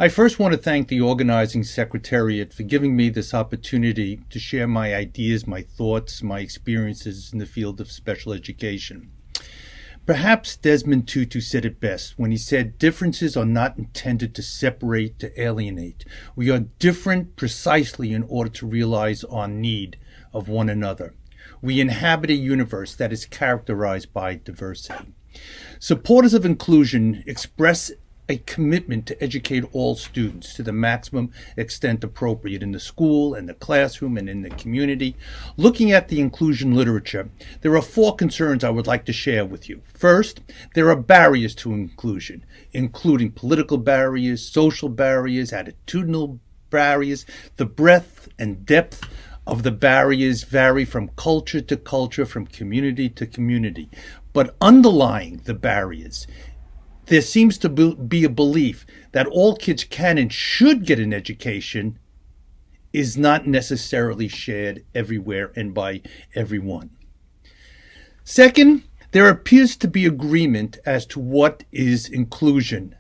I first want to thank the organizing secretariat for giving me this opportunity to share my ideas, my thoughts, my experiences in the field of special education. Perhaps Desmond Tutu said it best when he said, "Differences are not intended to separate, to alienate. We are different precisely in order to realize our need of one another. We inhabit a universe that is characterized by diversity." Supporters of inclusion express a commitment to educate all students to the maximum extent appropriate in the school and the classroom and in the community. Looking at the inclusion literature, there are 4 concerns I would like to share with you. First, there are barriers to inclusion, including political barriers, social barriers, attitudinal barriers. The breadth and depth of the barriers vary from culture to culture, from community to community. But underlying the barriers, there seems to be a belief that all kids can and should get an education is not necessarily shared everywhere and by everyone. Second, there appears to be agreement as to what is inclusion.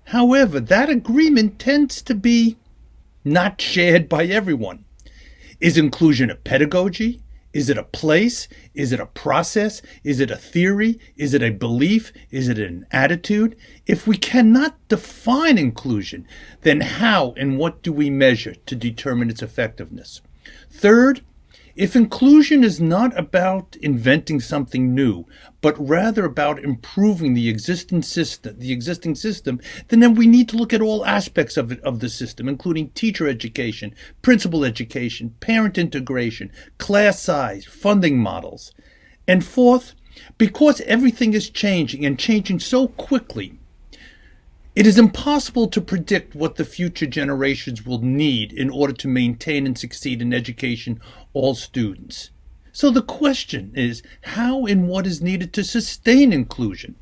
However, that agreement tends to be not shared by everyone. Is inclusion a pedagogy? Is it a place? Is it a process? Is it a theory? Is it a belief? Is it an attitude? If we cannot define inclusion, then how and what do we measure to determine its effectiveness? Third, if inclusion is not about inventing something new, but rather about improving the existing system, then we need to look at all aspects of the system, including teacher education, principal education, parent integration, class size, funding models. And fourth, because everything is changing and changing so quickly, it is impossible to predict what the future generations will need in order to maintain and succeed in education all students. So the question is, how and what is needed to sustain inclusion?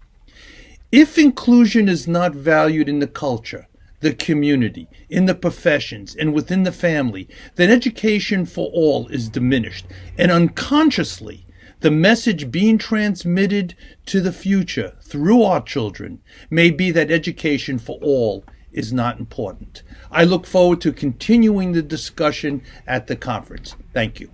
If inclusion is not valued in the culture, the community, in the professions, and within the family, then education for all is diminished, and unconsciously, the message being transmitted to the future through our children may be that education for all is not important. I look forward to continuing the discussion at the conference. Thank you.